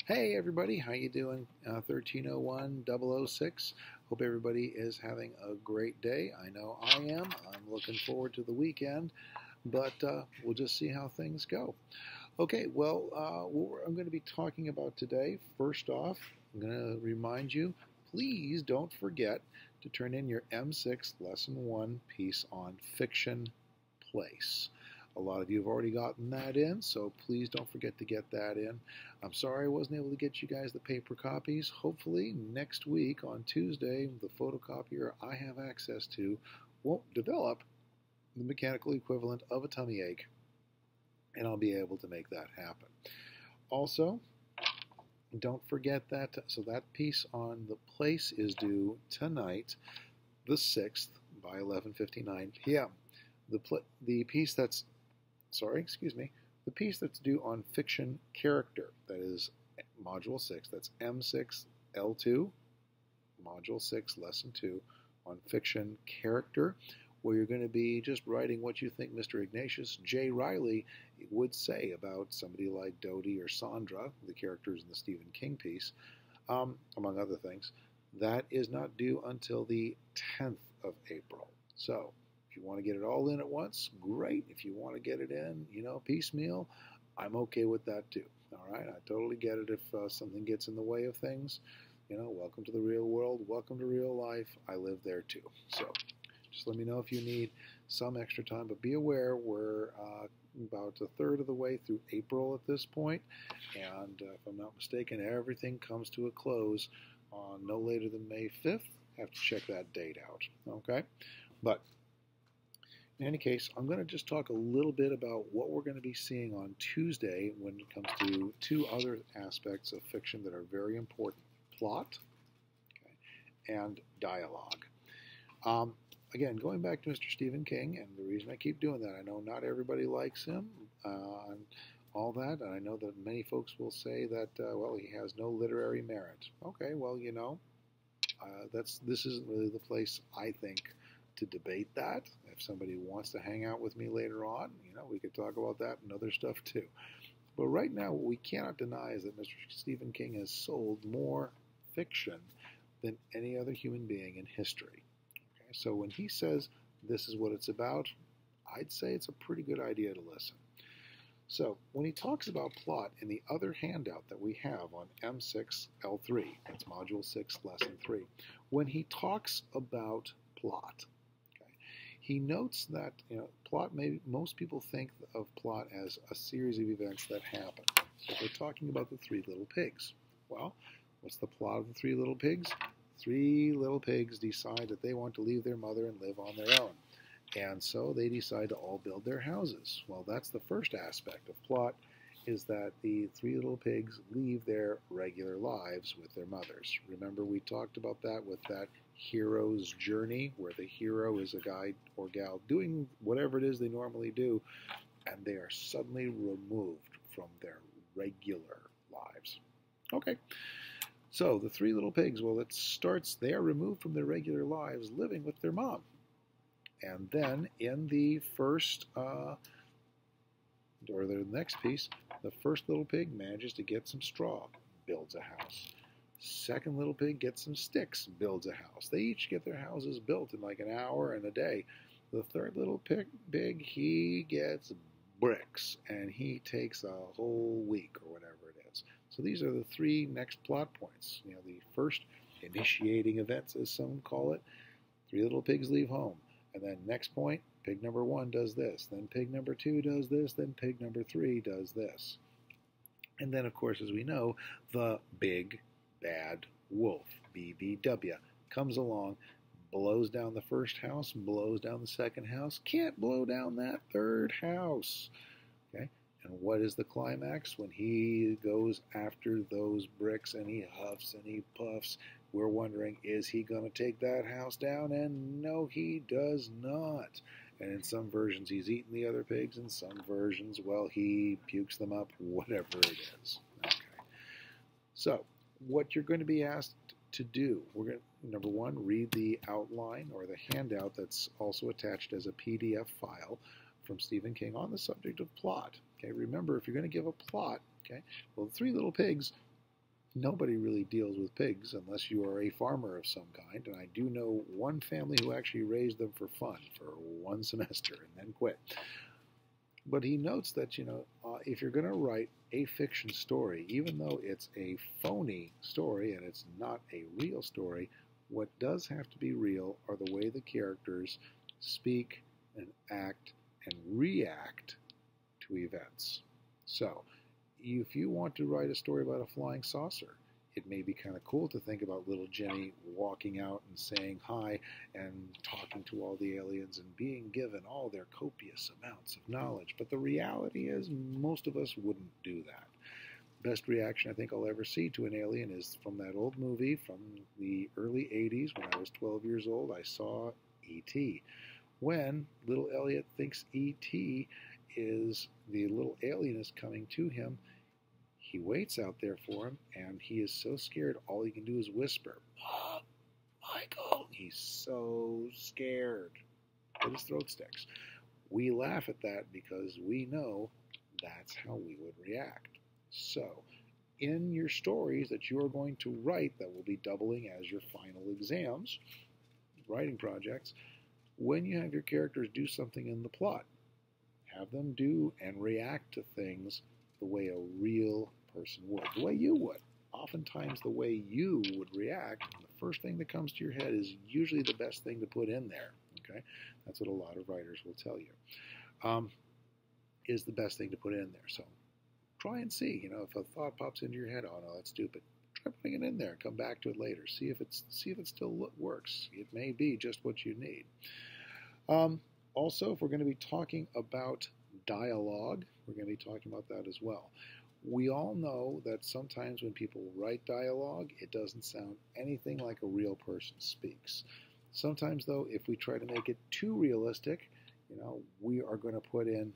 Hey everybody, how you doing? 1301-006. Hope everybody is having a great day. I know I am. I'm looking forward to the weekend, but we'll just see how things go. Okay, well, what I'm going to be talking about today, first off, I'm going to remind you, please don't forget to turn in your M6 Lesson 1 piece on Fiction Place. A lot of you have already gotten that in, so please don't forget to get that in. I'm sorry I wasn't able to get you guys the paper copies. Hopefully next week on Tuesday, the photocopier I have access to won't develop the mechanical equivalent of a tummy ache, and I'll be able to make that happen. Also, don't forget that, so that piece on the place is due tonight, the 6th, by 11:59 p.m. The piece that's the piece that's due on Fiction Character, that is Module 6, that's M6L2, Module 6, Lesson 2, on Fiction Character, where you're going to be just writing what you think Mr. Ignatius J. Reilly would say about somebody like Dodie or Sandra, the characters in the Stephen King piece, among other things. That is not due until the 10th of April. So, if you want to get it all in at once, great. If you want to get it in, piecemeal, I'm okay with that too. All right, I totally get it if something gets in the way of things. Welcome to the real world. Welcome to real life. I live there too. So just let me know if you need some extra time. But be aware, we're about a third of the way through April at this point. And if I'm not mistaken, everything comes to a close on no later than May 5th. Have to check that date out. Okay? But in any case, I'm going to just talk a little bit about what we're going to be seeing on Tuesday when it comes to two other aspects of fiction that are very important: plot, okay, and dialogue. Again, going back to Mr. Stephen King, and the reason I keep doing that, I know not everybody likes him and all that, and I know that many folks will say that, well, he has no literary merit. Okay, well, this isn't really the place, I think, to debate that. If somebody wants to hang out with me later on, we could talk about that and other stuff too. But right now, what we cannot deny is that Mr. Stephen King has sold more fiction than any other human being in history. Okay? So when he says this is what it's about, I'd say it's a pretty good idea to listen. So when he talks about plot in the other handout that we have on M6L3, that's Module 6, Lesson 3, when he talks about plot, he notes that plot. Most people think of plot as a series of events that happen. So we're talking about the Three Little Pigs. Well, what's the plot of the Three Little Pigs? Three little pigs decide that they want to leave their mother and live on their own, and so they decide to all build their houses. Well, that's the first aspect of plot, is that the three little pigs leave their regular lives with their mothers. Remember, we talked about that with that hero's journey, where the hero is a guy or gal doing whatever it is they normally do, and they are suddenly removed from their regular lives. Okay, so the three little pigs, well, it starts, they are removed from their regular lives living with their mom. And then in the first, or the next piece, the first little pig manages to get some straw, builds a house. Second little pig gets some sticks, builds a house. They each get their houses built in like an hour and a day. The third little pig, he gets bricks, and he takes a whole week or whatever it is. So these are the three next plot points. The first initiating events, as some call it. Three little pigs leave home. And then next point, pig number 1 does this. Then pig number 2 does this. Then pig number 3 does this. And then, of course, as we know, the big bad wolf, BBW, comes along, blows down the first house, blows down the second house, can't blow down that third house. Okay? And what is the climax? When he goes after those bricks and he huffs and he puffs, we're wondering, is he going to take that house down? And no, he does not. And in some versions, he's eaten the other pigs. In some versions, well, he pukes them up, whatever it is. Okay. So, what you're going to be asked to do, we're going to, number 1, read the outline or the handout that's also attached as a PDF file from Stephen King on the subject of plot. Okay, remember, if you're going to give a plot, okay, well, the three little pigs nobody really deals with pigs unless you are a farmer of some kind. And I do know one family who actually raised them for fun for one semester and then quit. But he notes that, if you're going to write a fiction story, even though it's a phony story and it's not a real story, what does have to be real are the way the characters speak and act and react to events. So, if you want to write a story about a flying saucer, it may be kind of cool to think about little Jenny walking out and saying hi and talking to all the aliens and being given all their copious amounts of knowledge. But the reality is most of us wouldn't do that. Best reaction I think I'll ever see to an alien is from that old movie from the early 80s when I was 12 years old. I saw E.T. When little Elliot thinks E.T. is the little alien is coming to him, he waits out there for him, and he is so scared, all he can do is whisper, "Mom, Michael." He's so scared that his throat sticks. We laugh at that because we know that's how we would react. So, in your stories that you are going to write that will be doubling as your final exams, writing projects, when you have your characters do something in the plot, have them do and react to things the way a real person would, the way you would. Oftentimes the way you would react, the first thing that comes to your head is usually the best thing to put in there. Okay, that's what a lot of writers will tell you, is the best thing to put in there. So try and see, if a thought pops into your head, oh no, that's stupid, try putting it in there, come back to it later, see if it still works. It may be just what you need. Also, if we're going to be talking about dialogue, we're going to be talking about that as well. We all know that sometimes when people write dialogue, it doesn't sound anything like a real person speaks. Sometimes, though, if we try to make it too realistic, we are going to put in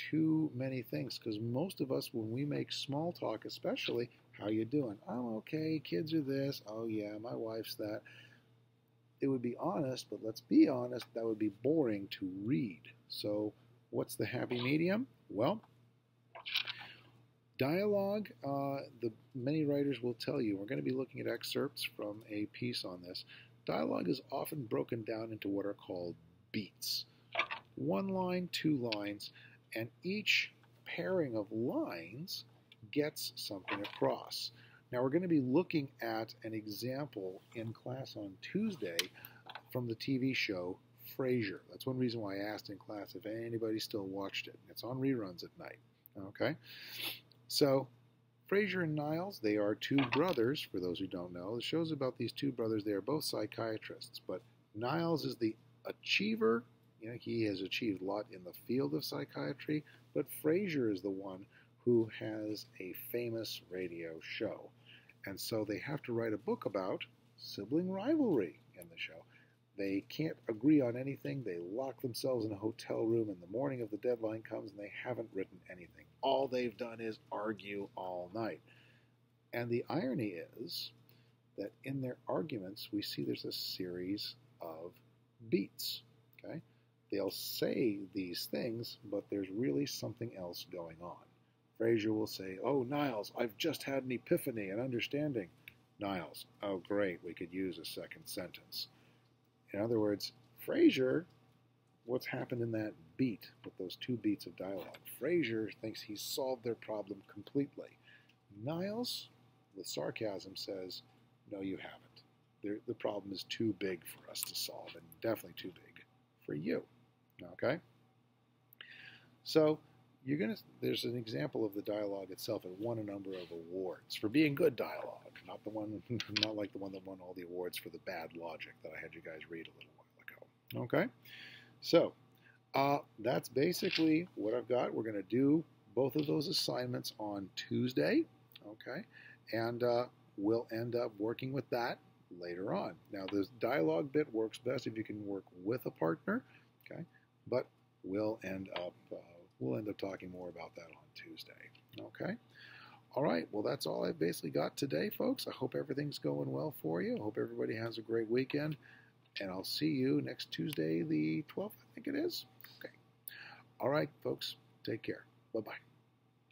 too many things, because most of us, when we make small talk especially, how you doing? Oh, okay, kids are this. Oh, yeah, my wife's that. It would be honest, but let's be honest, that would be boring to read. So what's the happy medium? Well, dialogue, the many writers will tell you, we're going to be looking at excerpts from a piece on this. Dialogue is often broken down into what are called beats. One line, two lines, and each pairing of lines gets something across. Now we're going to be looking at an example in class on Tuesday from the TV show Frasier. That's one reason why I asked in class if anybody still watched it. It's on reruns at night. Okay? So, Frasier and Niles, they are two brothers, for those who don't know. The show's about these two brothers. They are both psychiatrists, but Niles is the achiever. He has achieved a lot in the field of psychiatry, but Frasier is the one who has a famous radio show. And so they have to write a book about sibling rivalry in the show. They can't agree on anything. They lock themselves in a hotel room, and the morning of the deadline comes, and they haven't written anything. All they've done is argue all night. And the irony is that in their arguments, we see there's a series of beats. Okay? They'll say these things, but there's really something else going on. Frasier will say, "Oh, Niles, I've just had an epiphany, an understanding." Niles, "Oh, great, we could use a second sentence." In other words, Frasier, what's happened in that beat, with those two beats of dialogue? Frasier thinks he's solved their problem completely. Niles, with sarcasm, says, "No, you haven't. The problem is too big for us to solve, and definitely too big for you." Okay? So, there's an example of the dialogue itself. It won a number of awards for being good dialogue, not like the one that won all the awards for the bad logic that I had you guys read a little while ago. Okay, so that's basically what I've got. We're going to do both of those assignments on Tuesday. Okay, and we'll end up working with that later on. Now, the dialogue bit works best if you can work with a partner. Okay, but we'll end up talking more about that on Tuesday. Okay? All right. Well, that's all I've basically got today, folks. I hope everything's going well for you. I hope everybody has a great weekend. And I'll see you next Tuesday, the 12th, I think it is. Okay. All right, folks. Take care. Bye-bye.